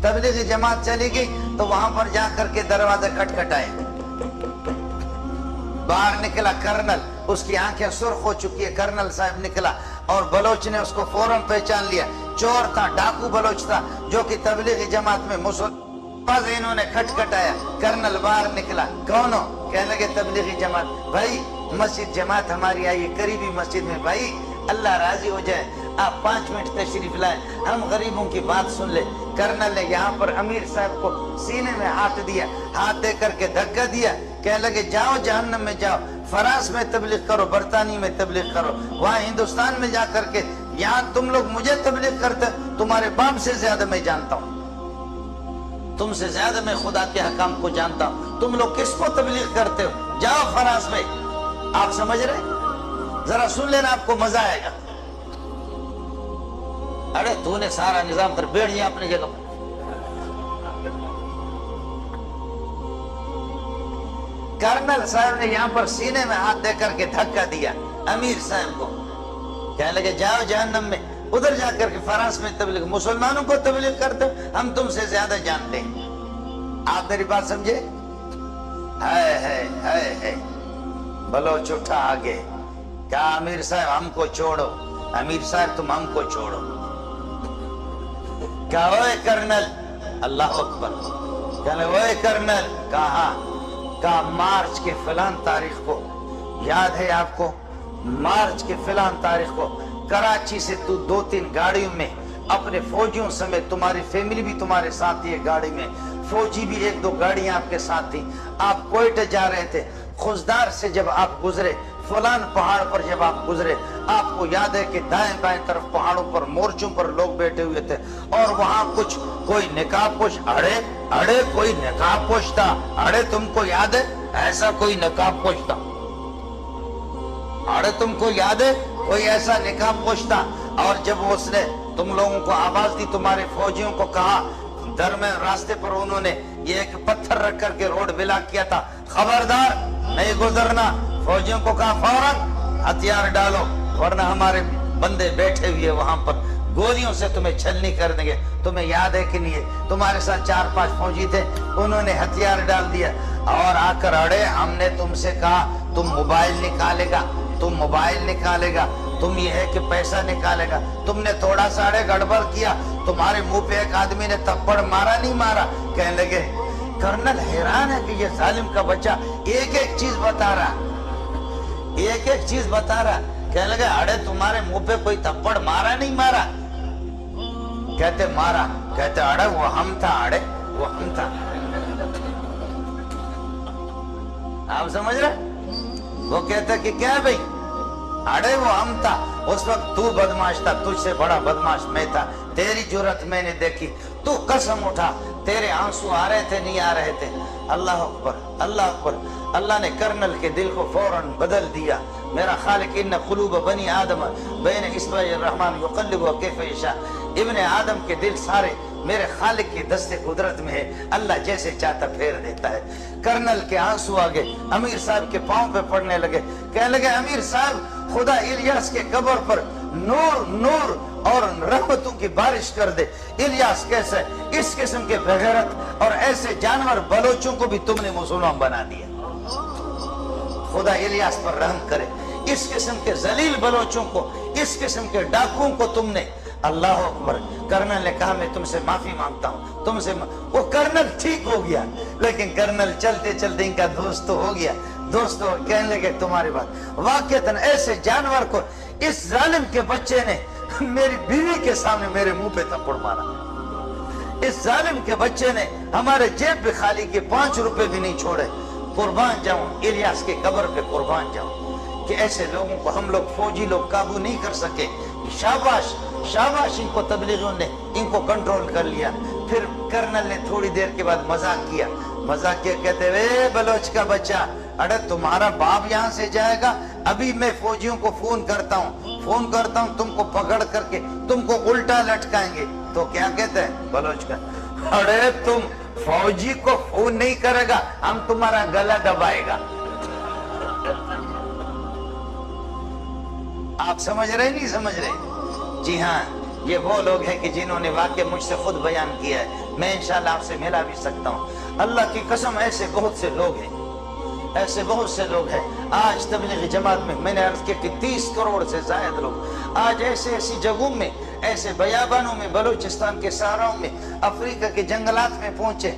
तबलीगी जमात चली गई तो वहां पर जाकर के दरवाजा खटखटाए, बाहर निकला कर्नल, उसकी आंखें सुर्ख हो चुकी है, कर्नल साहब निकला और बलोच ने उसको फौरन पहचान लिया। चोर था, डाकू बलोच था जो कि तबलीगी जमात में मुसलमान। इन्होंने खटखटाया, कर्नल बाहर निकला, कौन हो? कहने लगे तबलीगी जमात। भाई मस्जिद जमात हमारी आई है, करीबी मस्जिद में, भाई अल्लाह राजी हो जाए आप 5 मिनट तशरीफ लाए, हम गरीबों की बात सुन ले। कर्नल ने यहाँ पर अमीर साहब को सीने में हाथ दिया, हाथ दे करके धक्का दिया, कहने लगे जाओ जहन्नम में जाओ, फ्रांस में तबलीग करो, बरतानिया में तबलीग करो, वहाँ हिंदुस्तान में जा करके, यहाँ तुम लोग मुझे तबलीग करते, तुम्हारे बाप से ज्यादा मैं जानता हूँ, तुमसे ज्यादा मैं खुदा के हकाम को जानता हूँ, तुम लोग किसको तबलीग करते हो, जाओ फ्रांस में। आप समझ रहे? जरा सुन लेना, आपको मजा आएगा। अरे तूने सारा निजाम कर, बैठ जा अपनी जगह पर। कर्नल साहब ने यहाँ पर सीने में हाथ दे करके धक्का दिया अमीर साहब को, कहने लगे जाओ जहन्नम में, उधर जाकर के फ्रांस में तबलीग, मुसलमानों को तबलीग करते हो, हम तुमसे ज्यादा जानते हैं। आप मेरी बात समझे? है बलोच उठा आगे, क्या अमीर साहब हमको छोड़ो, अमीर साहब तुम हमको छोड़ो। क्या ओए कर्नल, अल्लाह अकबर, कहने ओए कर्नल, कहा मार्च के फलान तारीख को, याद है आपको, मार्च के फलान तारीख को कराची से तू 2-3 गाड़ियों में अपने फौजियों समेत, तुम्हारी फैमिली भी तुम्हारे साथ थी एक गाड़ी में, फौजी भी 1-2 गाड़ियां आपके साथ थी, आप कोयटे जा रहे थे, खुजदार से जब आप गुजरे, फलान पहाड़ पर जब आप गुजरे, आपको याद है कि दाएं बाएं तरफ पहाड़ों पर मोर्चों पर लोग बैठे हुए थे और वहां कुछ कोई नकाबपोश, अड़े कोई नकाबपोश था, अड़े तुमको याद है ऐसा कोई नकाबपोश था, अरे तुमको याद है कोई ऐसा नकाबपोश था। और जब उसने तुम लोगों को आवाज दी, तुम्हारे फौजियों को कहा, दरमियान रास्ते पर उन्होंने ये एक पत्थर रख करके रोड ब्लॉक किया था, खबरदार नहीं गुजरना, फौजियों को कहा फौरन हथियार डालो वरना हमारे बंदे बैठे हुए वहां पर गोलियों से तुम्हें छलनी कर देंगे। तुम्हें याद है कि नहीं है, तुम्हारे साथ 4-5 फौजी थे, उन्होंने हथियार डाल दिया और आकर अड़े, हमने तुमसे कहा तुम मोबाइल निकालेगा, तुम मोबाइल निकालेगा, तुम ये है कि पैसा निकालेगा, तुमने थोड़ा सा अड़े गड़बड़ किया, तुम्हारे मुंह पे एक आदमी ने थप्पड़ मारा नहीं मारा। कहने लगे कर्नल हैरान है कि ये जालिम का बच्चा एक चीज बता रहा, एक चीज बता रहा। कहने लगे अड़े तुम्हारे मुंह पे कोई थप्पड़ मारा नहीं मारा? कहते मारा। कहते अड़े वो हम था, अड़े वो हम था। आप समझ रहे? वो कहते कि क्या भाई, अड़े वो हम था, उस वक्त तू बदमाश था, तुझसे बड़ा बदमाश मैं था, तेरी जुर्रत मैंने देखी, तू कसम उठा, तेरे आंसू आ रहे थे नहीं आ रहे थे। अल्लाह अकबर, अल्लाह अकबर। अल्लाह ने कर्नल के दिल को फौरन बदल दिया। मेरा खालिक इन्ना कुलूब बनी आदम बैन इस्बाइर रहमान युक़ल्लिबु कैफ़ यशा। इब्ने आदम के दिल सारे मेरे खालिक की दस्ते कुदरत में है, अल्लाह जैसे चाहता फेर देता है। कर्नल के आंसू आ गए, अमीर साहब के पांव पे पड़ने लगे। कहने लगे अमीर साहब खुदा इलियास के कब्र पर नूर नूर और रहमतों की बारिश कर दे। इलियास कैसे, इस किस्म के बेगैरत और ऐसे जानवर बलोचों को भी तुमने मुसलमान बना दिया, खुदा इलियास पर रहम करे। इस किस्म के जलील बलोचों को, इस किस्म के डाकुओं को तुमने, अल्लाह अकबर। कर्नल ने कहा मैं तुमसे माफी मांगता हूँ, तुमसे वो कर्नल ठीक हो गया, लेकिन कर्नल चलते चलते इनका दोस्त तो हो गया, दोस्त हो। कहने लगे तुम्हारी बात वाकईतन ऐसे जानवर को इस जालिम के बच्चे ने मेरी बीवी के सामने मेरे मुंह पे थप्पड़ मारा, इस जालिम के बच्चे ने हमारे जेब पे खाली के 5 रुपए भी नहीं छोड़े। कुर्बान जाऊं, इलियास के कब्र पे कुर्बान जाऊं कि ऐसे लोगों को हम लोग फौजी लोग काबू नहीं कर सके। शाबाश शाबाश, इनको तबलीगों ने इनको कंट्रोल कर लिया। फिर कर्नल ने थोड़ी देर के बाद मजाक किया, कहते वे बलोच का बच्चा, अरे तुम्हारा बाप यहाँ से जाएगा, अभी मैं फौजियों को फोन करता हूँ, तुमको पकड़ करके तुमको उल्टा लटकाएंगे। तो क्या कहते हैं बलोच का, अरे तुम फौजी को फोन नहीं करेगा, हम तुम्हारा गला दबाएगा। आप समझ रहे नहीं समझ रहे? जी हाँ, یہ وہ لوگ ہیں کہ جنہوں نے واقع مجھ سے خود بیان کیا ہے. میں انشاءاللہ آپ سے ملا بھی سکتا ہوں. اللہ کی قسم ایسے بہت سے لوگ ہیں, ایسے بہت سے لوگ ہیں. آج تبلیغی جماعت میں نے عرض کیا کہ 30 کروڑ سے زائد لوگ آج ایسی جگہوں میں, ایسے بیابانوں میں, بلوچستان کے صحراؤں میں, افریقہ کے جنگلات میں پہنچے.